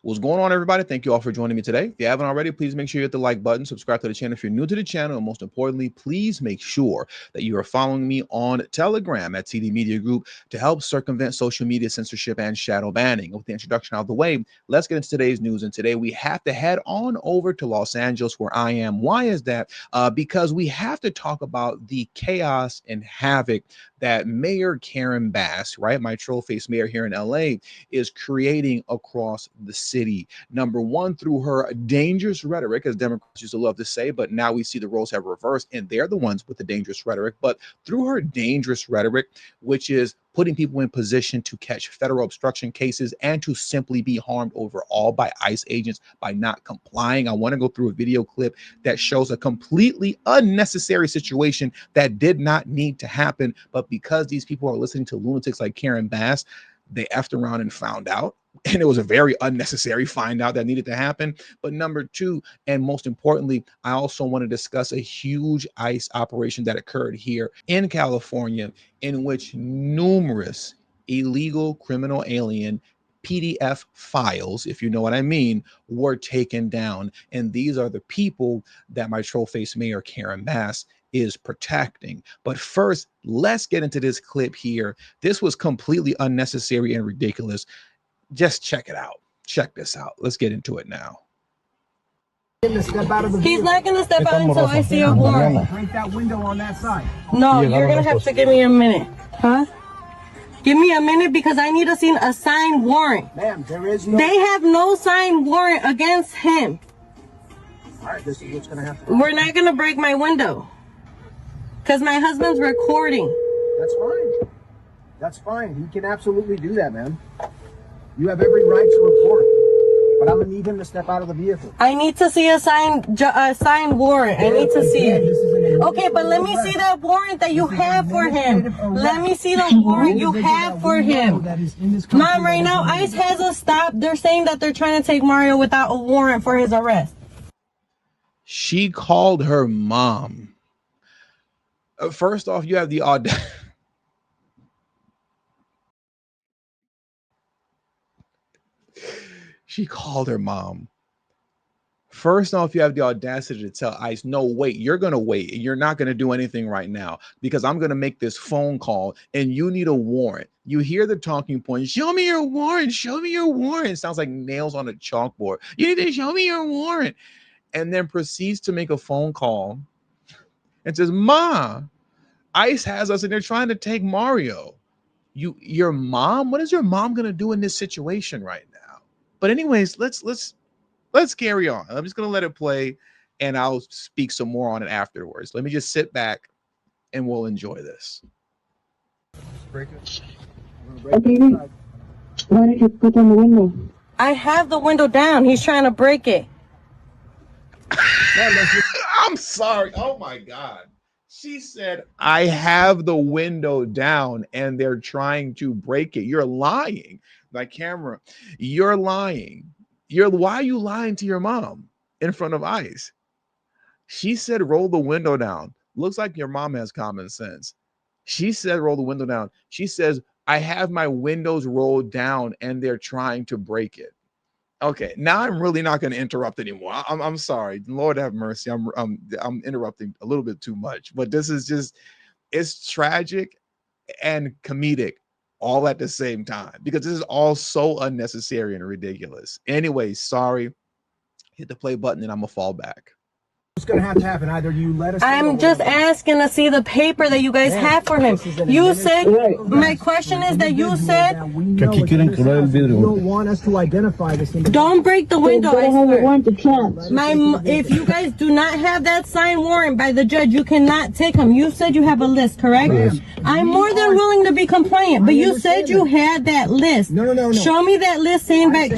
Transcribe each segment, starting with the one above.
What's going on, everybody? Thank you all for joining me today. If you haven't already, please make sure you hit the like button, subscribe to the channel if you're new to the channel, and most importantly, please make sure that you are following me on Telegram at TD Media Group to help circumvent social media censorship and shadow banning. With the introduction out of the way, let's get into today's news. And today we have to head on over to Los Angeles, where I am. Why is that? Because we have to talk about the chaos and havoc that Mayor Karen Bass, right, my troll-faced mayor here in LA, is creating across the city. Number one, through her dangerous rhetoric, as Democrats used to love to say, but now we see the roles have reversed and they're the ones with the dangerous rhetoric. But through her dangerous rhetoric, which is putting people in position to catch federal obstruction cases and to simply be harmed overall by ICE agents by not complying. I want to go through a video clip that shows a completely unnecessary situation that did not need to happen. But because these people are listening to lunatics like Karen Bass, they effed around and found out. And it was a very unnecessary find out that needed to happen. But number two, and most importantly, I also want to discuss a huge ICE operation that occurred here in California, in which numerous illegal criminal alien PDF files, if you know what I mean, were taken down. And these are the people that my troll-faced mayor Karen Bass is protecting. But first, let's get into this clip here. This was completely unnecessary and ridiculous. Just check it out. Check this out. Let's get into it now. He's not going to step out until I see a warrant. Break that window on that side. No, you're going to have to give me a minute. Huh? Give me a minute because I need to see a signed warrant. Ma'am, there is no... They have no signed warrant against him. All right, this is what's going to happen. We're not going to break my window because my husband's recording. That's fine. That's fine. He can absolutely do that, ma'am. You have every right to report, but I'm gonna need him to step out of the vehicle. I need to see a signed warrant. I need to see it. Okay, but let me see that warrant that you have for him. Let me see the warrant you have for him. Mom, right now, ICE has us stopped. They're saying that they're trying to take Mario without a warrant for his arrest. She called her mom. First off, you have the audacity. She called her mom. First off, you have the audacity to tell ICE, no, wait, you're going to wait. You're not going to do anything right now because I'm going to make this phone call and you need a warrant. You hear the talking point. Show me your warrant. Show me your warrant. It sounds like nails on a chalkboard. You need to show me your warrant. And then proceeds to make a phone call and says, Ma, ICE has us and they're trying to take Mario. Your mom? What is your mom going to do in this situation right now? But anyways, let's carry on. I'm just gonna let it play, and I'll speak some more on it afterwards. Let me just sit back, and we'll enjoy this. Break it. Okay, why did you put on the window? I have the window down. He's trying to break it. I'm sorry. Oh my God. She said, I have the window down, and they're trying to break it. You're lying. My camera, you're lying. Why are you lying to your mom in front of ICE? She said, roll the window down. Looks like your mom has common sense. She said, roll the window down. She says, I have my windows rolled down and they're trying to break it. Okay, now I'm really not going to interrupt anymore. I'm sorry. Lord have mercy. I'm interrupting a little bit too much, but this is just, it's tragic and comedic all at the same time because this is all so unnecessary and ridiculous. Anyway, sorry. Hit the play button and I'm gonna fall back. What's going to happen? Either you let us... I'm just asking to see the paper that you guys have for him. You said, my question is that you said... You don't want us to identify this... Don't break the window, I swear. If you guys do not have that signed warrant by the judge, you cannot take him. You said you have a list, correct? I'm more than willing to be compliant, but you said you had that list. No. Show me that list saying back...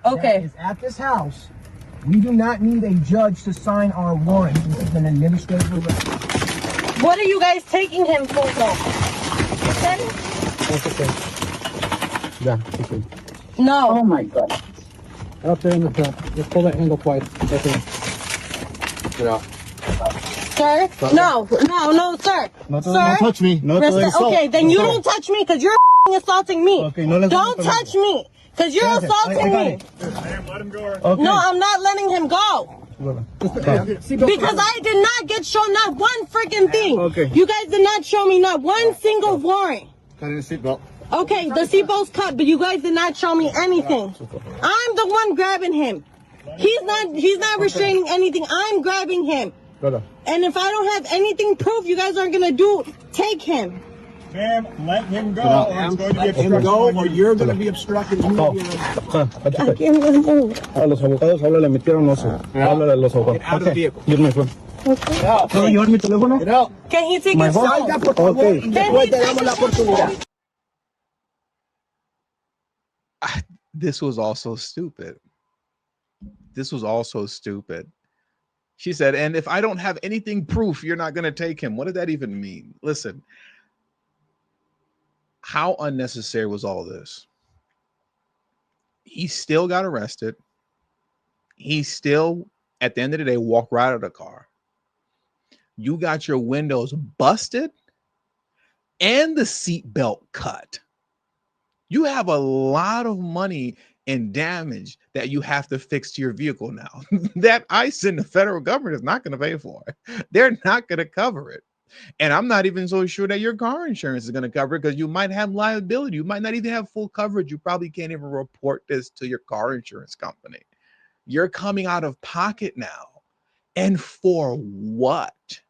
Okay. At this house... We do not need a judge to sign our warrant. This is an administrative arrest. What are you guys taking him for, though? Yeah, okay. No. Oh my God. Up there in the front. Just pull that handle twice. That's it. Get out. Sir? No, sir. No, Sir? don't touch me. No, okay, then you don't touch me because you're assaulting me. Okay, no, don't touch me, because you're assaulting me. Ma'am, let him go. Okay. No, I'm not letting him go. Because I did not get shown not one freaking thing. Okay. You guys did not show me not one single warrant. Cut in the seatbelt. Okay, the seatbelt's cut, but you guys did not show me anything. I'm the one grabbing him. He's not restraining anything. I'm grabbing him. And if I don't have anything proof, you guys aren't gonna take him. Ma'am, let him go. Or it's going to be Let him go, or you're going to be obstructed. I can't even move. A los abogados, háblale, metieron oso. Háblale a los abogados. Get out of the vehicle. Get my phone. ¿Puedo llevar mi teléfono? Get out. Can he take his Salga, phone? por favor, Okay. y después te damos la oportunidad. This was also stupid. This was also stupid. She said, and if I don't have anything proof, you're not going to take him. What did that even mean? Listen, how unnecessary was all this? He still got arrested. He still, at the end of the day, walked right out of the car. You got your windows busted and the seatbelt cut. You have a lot of money and damage that you have to fix to your vehicle now. That ICE and the federal government is not going to pay for it. They're not going to cover it. And I'm not even so sure that your car insurance is going to cover it, because you might have liability. You might not even have full coverage. You probably can't even report this to your car insurance company. You're coming out of pocket now. And for what?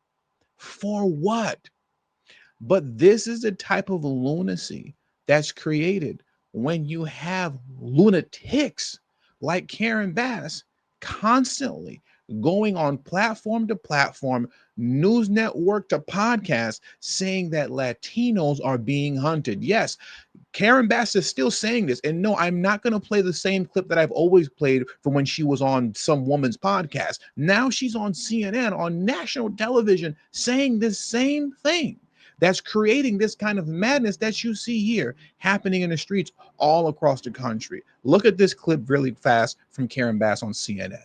For what? But this is the type of lunacy that's created when you have lunatics like Karen Bass constantly going on platform to platform, news network to podcast, saying that Latinos are being hunted. Yes, Karen Bass is still saying this. And no, I'm not going to play the same clip that I've always played from when she was on some woman's podcast. Now she's on CNN, on national television, saying this same thing. That's creating this kind of madness that you see here happening in the streets all across the country. Look at this clip really fast from Karen Bass on CNN.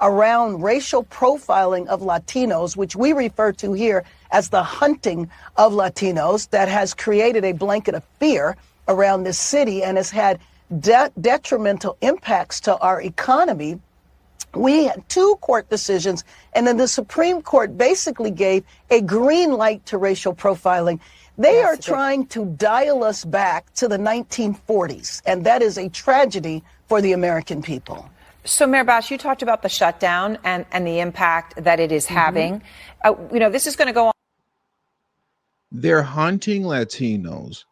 Around racial profiling of Latinos, which we refer to here as the hunting of Latinos, that has created a blanket of fear around this city and has had detrimental impacts to our economy. We had 2 court decisions, and then the Supreme Court basically gave a green light to racial profiling. They are trying to dial us back to the 1940s, and that is a tragedy for the American people. So, Mayor Bash, you talked about the shutdown and the impact that it is having. This is going to go on. They're hunting Latinos,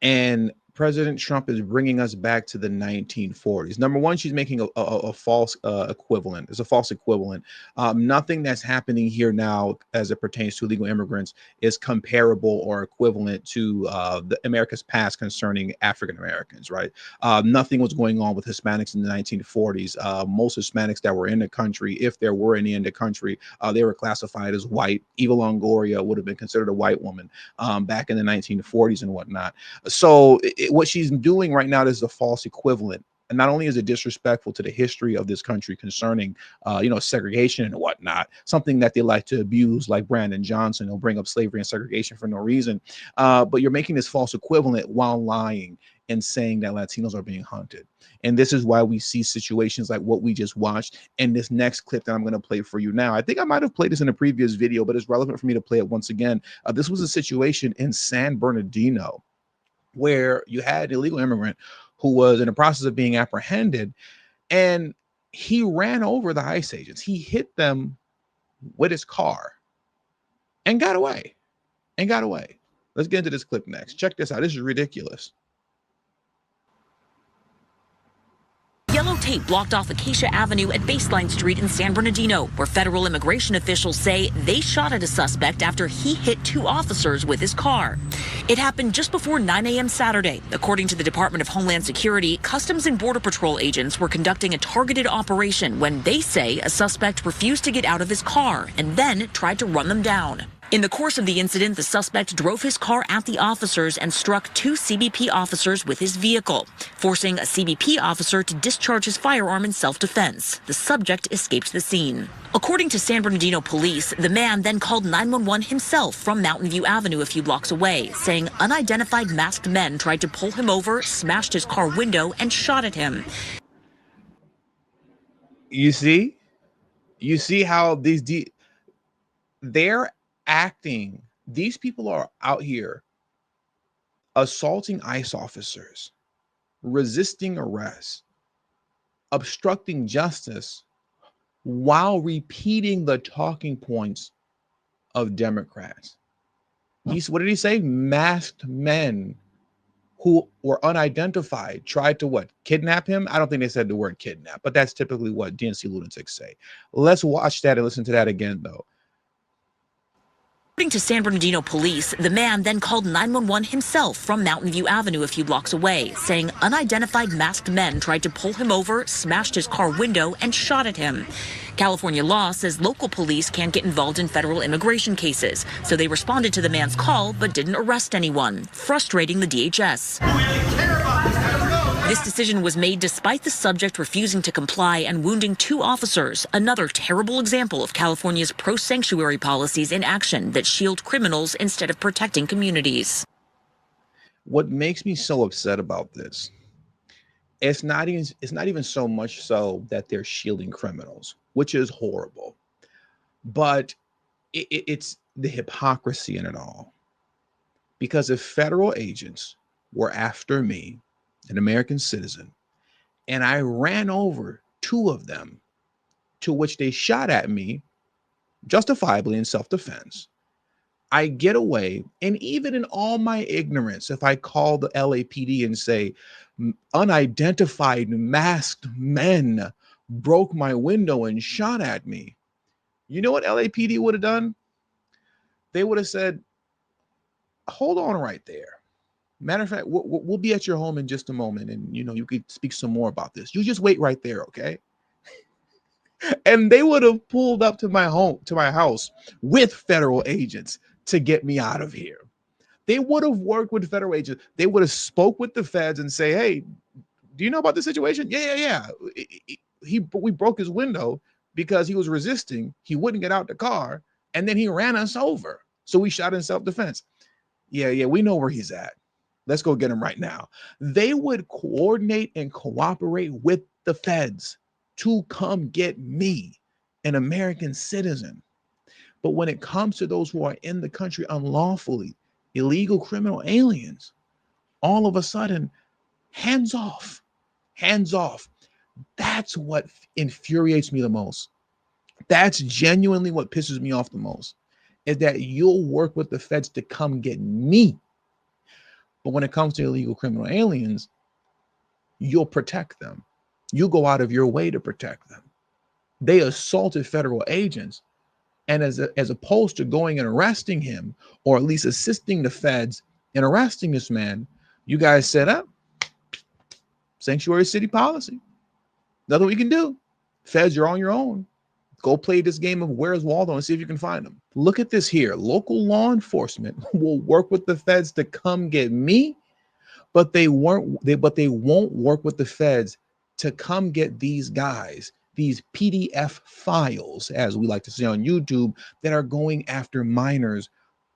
and President Trump is bringing us back to the 1940s. Number one, she's making a false equivalent. It's a false equivalent. Nothing that's happening here now as it pertains to illegal immigrants is comparable or equivalent to the America's past concerning African Americans, right? Nothing was going on with Hispanics in the 1940s. Most Hispanics that were in the country, if there were any in the country, they were classified as white. Eva Longoria would have been considered a white woman back in the 1940s and whatnot. So what she's doing right now is a false equivalent. And not only is it disrespectful to the history of this country concerning, segregation and whatnot, something that they like to abuse, like Brandon Johnson, who'll bring up slavery and segregation for no reason. But you're making this false equivalent while lying and saying that Latinos are being hunted. And this is why we see situations like what we just watched and this next clip that I'm going to play for you now. I think I might have played this in a previous video, but it's relevant for me to play it once again. This was a situation in San Bernardino where you had an illegal immigrant who was in the process of being apprehended, and he ran over the ICE agents. He hit them with his car and got away. Let's get into this clip next. Check this out. This is ridiculous. Yellow tape blocked off Acacia Avenue at Baseline Street in San Bernardino, where federal immigration officials say they shot at a suspect after he hit 2 officers with his car. It happened just before 9 a.m. Saturday. According to the Department of Homeland Security, Customs and Border Patrol agents were conducting a targeted operation when they say a suspect refused to get out of his car and then tried to run them down. In the course of the incident, the suspect drove his car at the officers and struck 2 CBP officers with his vehicle, forcing a CBP officer to discharge his firearm in self-defense. The subject escaped the scene. According to San Bernardino police, the man then called 911 himself from Mountain View Avenue a few blocks away, saying unidentified masked men tried to pull him over, smashed his car window, and shot at him. You see how they're acting. These people are out here assaulting ICE officers, resisting arrest, obstructing justice, while repeating the talking points of Democrats. What did he say? Masked men who were unidentified tried to what? Kidnap him? I don't think they said the word kidnap, but that's typically what DNC lunatics say. Let's watch that and listen to that again, though. According to San Bernardino police, the man then called 911 himself from Mountain View Avenue a few blocks away, saying unidentified masked men tried to pull him over, smashed his car window, and shot at him. California law says local police can't get involved in federal immigration cases, so they responded to the man's call but didn't arrest anyone, frustrating the DHS. This decision was made despite the subject refusing to comply and wounding 2 officers, another terrible example of California's pro-sanctuary policies in action that shield criminals instead of protecting communities. What makes me so upset about this, it's not even so much so that they're shielding criminals, which is horrible, but it's the hypocrisy in it all. Because if federal agents were after me, an American citizen, and I ran over 2 of them, to which they shot at me justifiably in self-defense, I get away, and even in all my ignorance, if I call the LAPD and say unidentified masked men broke my window and shot at me, you know what LAPD would have done? They would have said, hold on right there. Matter of fact, we'll be at your home in just a moment, and you could speak some more about this. You just wait right there, okay? And they would have pulled up to my house with federal agents to get me out of here. They would have worked with federal agents. They would have spoke with the feds and say, hey, do you know about the situation? Yeah. We broke his window because he was resisting. He wouldn't get out the car, and then he ran us over. So we shot in self-defense. Yeah, we know where he's at. Let's go get him right now. They would coordinate and cooperate with the feds to come get me, an American citizen. But when it comes to those who are in the country unlawfully, illegal criminal aliens, all of a sudden, hands off. That's what infuriates me the most. That's genuinely what pisses me off the most, is that you'll work with the feds to come get me. But when it comes to illegal criminal aliens, you'll protect them. You go out of your way to protect them. They assaulted federal agents, and as opposed to going and arresting him, or at least assisting the feds in arresting this man, you guys set up sanctuary city policy. Nothing we can do. Feds, you're on your own. Go play this game of Where's Waldo and see if you can find him. Look at this here. Local law enforcement will work with the feds to come get me, but they won't work with the feds to come get these guys, these PDF files, as we like to say on YouTube, that are going after minors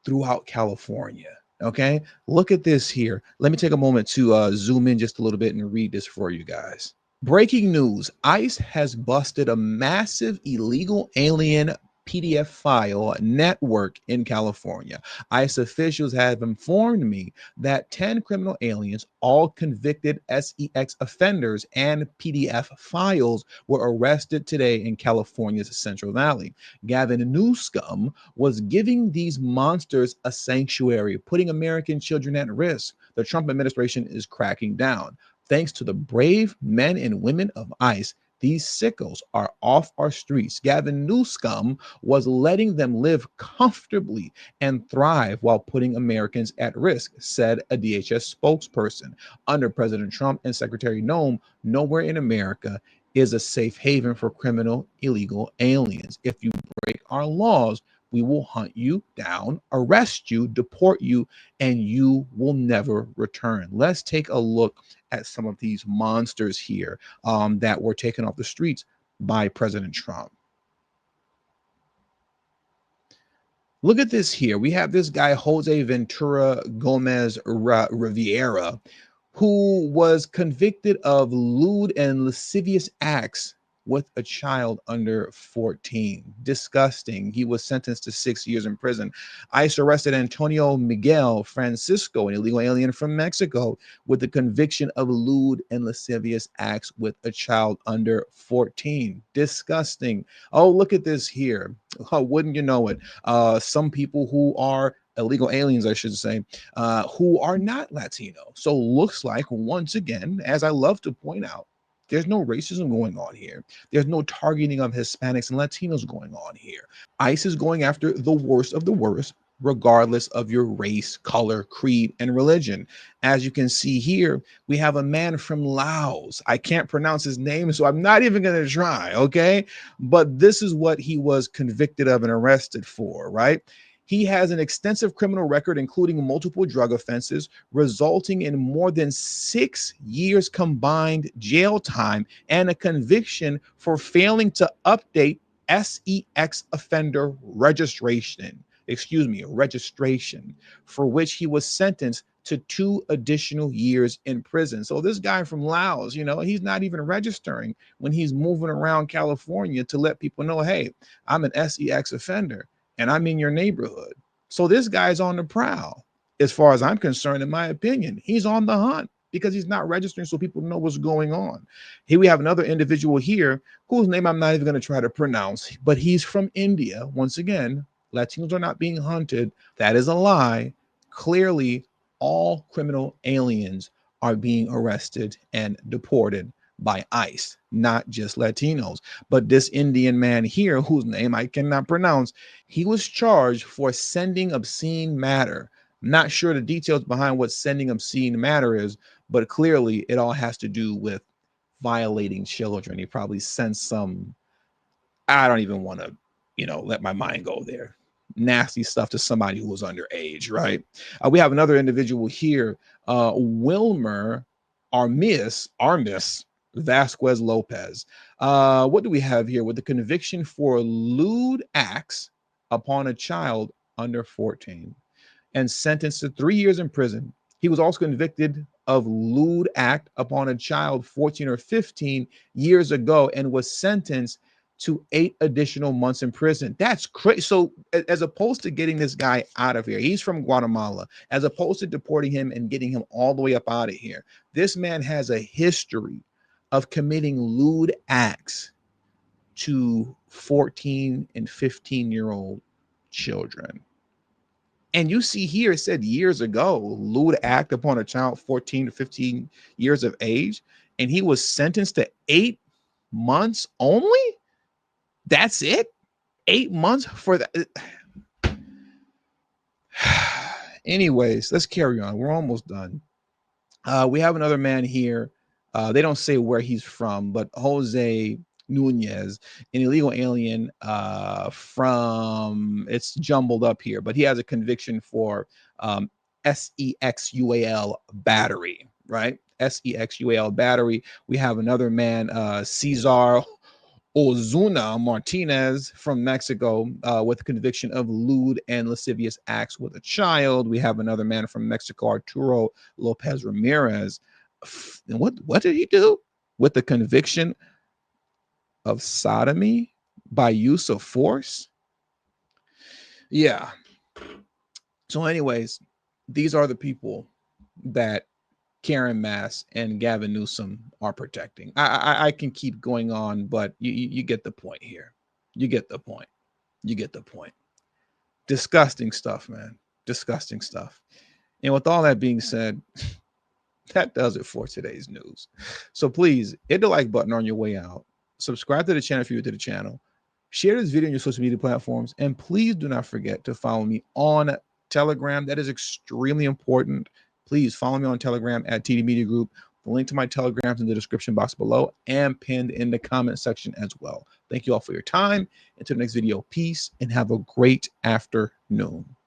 throughout California. Okay, look at this here. Let me take a moment to zoom in just a little bit and read this for you guys. Breaking news: ICE has busted a massive illegal alien PDF file network in California. ICE officials have informed me that 10 criminal aliens, all convicted SEX offenders and PDF files, were arrested today in California's Central Valley. Gavin Newsom was giving these monsters a sanctuary, putting American children at risk. The Trump administration is cracking down. Thanks to the brave men and women of ICE, these sickos are off our streets. Gavin Newsom was letting them live comfortably and thrive while putting Americans at risk, said a DHS spokesperson. Under President Trump and Secretary Noem, nowhere in America is a safe haven for criminal illegal aliens. If you break our laws, we will hunt you down, arrest you, deport you, and you will never return. Let's take a look at some of these monsters here that were taken off the streets by President Trump. Look at this here. We have this guy, Jose Ventura Gomez Riviera, who was convicted of lewd and lascivious acts with a child under 14. Disgusting. He was sentenced to 6 years in prison. ICE arrested Antonio Miguel Francisco, an illegal alien from Mexico, with the conviction of lewd and lascivious acts with a child under 14. Disgusting. Oh, look at this here. Oh, wouldn't you know it? Some people who are illegal aliens, I should say, who are not Latino. So looks like, once again, as I love to point out, there's no racism going on here. There's no targeting of Hispanics and Latinos going on here. ICE is going after the worst of the worst, regardless of your race, color, creed, and religion. As you can see here, we have a man from Laos. I can't pronounce his name, so I'm not even going to try, okay? But this is what he was convicted of and arrested for, right? He has an extensive criminal record, including multiple drug offenses, resulting in more than 6 years combined jail time and a conviction for failing to update SEX offender registration, for which he was sentenced to 2 additional years in prison. So this guy from Laos, you know, he's not even registering when he's moving around California to let people know, hey, I'm an SEX offender and I'm in your neighborhood. So this guy's on the prowl. As far as I'm concerned, in my opinion, he's on the hunt because he's not registering so people know what's going on. Here we have another individual here whose name I'm not even going to try to pronounce, but he's from India. Once again, Latinos are not being hunted. That is a lie. Clearly, all criminal aliens are being arrested and deported by ICE, not just Latinos. But this Indian man here, whose name I cannot pronounce, he was charged for sending obscene matter. I'm not sure the details behind what sending obscene matter is, but clearly it all has to do with violating children. He probably sent some, I don't even want to, let my mind go there, nasty stuff to somebody who was underage, right? We have another individual here, Wilmer Armis Vasquez Lopez. What do we have here? With the conviction for lewd acts upon a child under 14 and sentenced to 3 years in prison. He was also convicted of lewd act upon a child 14 or 15 years ago and was sentenced to 8 additional months in prison. That's crazy. So as opposed to getting this guy out of here, he's from Guatemala, as opposed to deporting him and getting him all the way up out of here, this man has a history of committing lewd acts to 14 and 15-year-old children. And you see here, it said years ago, lewd act upon a child 14 to 15 years of age, and he was sentenced to 8 months only? That's it? 8 months for that? Anyways, let's carry on. We're almost done. We have another man here. They don't say where he's from, but Jose Nunez, an illegal alien from, it's jumbled up here, but he has a conviction for SEXUAL battery, right? SEXUAL battery. We have another man, Cesar Ozuna Martinez from Mexico, with conviction of lewd and lascivious acts with a child. We have another man from Mexico, Arturo Lopez Ramirez. And what did he do? With the conviction of sodomy by use of force? Yeah. So anyways, these are the people that Karen Mass and Gavin Newsom are protecting. I can keep going on, but you get the point here. You get the point. You get the point. Disgusting stuff, man. Disgusting stuff. And with all that being said, that does it for today's news. So please hit the like button on your way out. Subscribe to the channel if you're new to the channel. Share this video on your social media platforms. And please do not forget to follow me on Telegram. That is extremely important. Please follow me on Telegram at TD Media Group. The link to my Telegrams in the description box below and pinned in the comment section as well. Thank you all for your time. Until the next video, peace and have a great afternoon.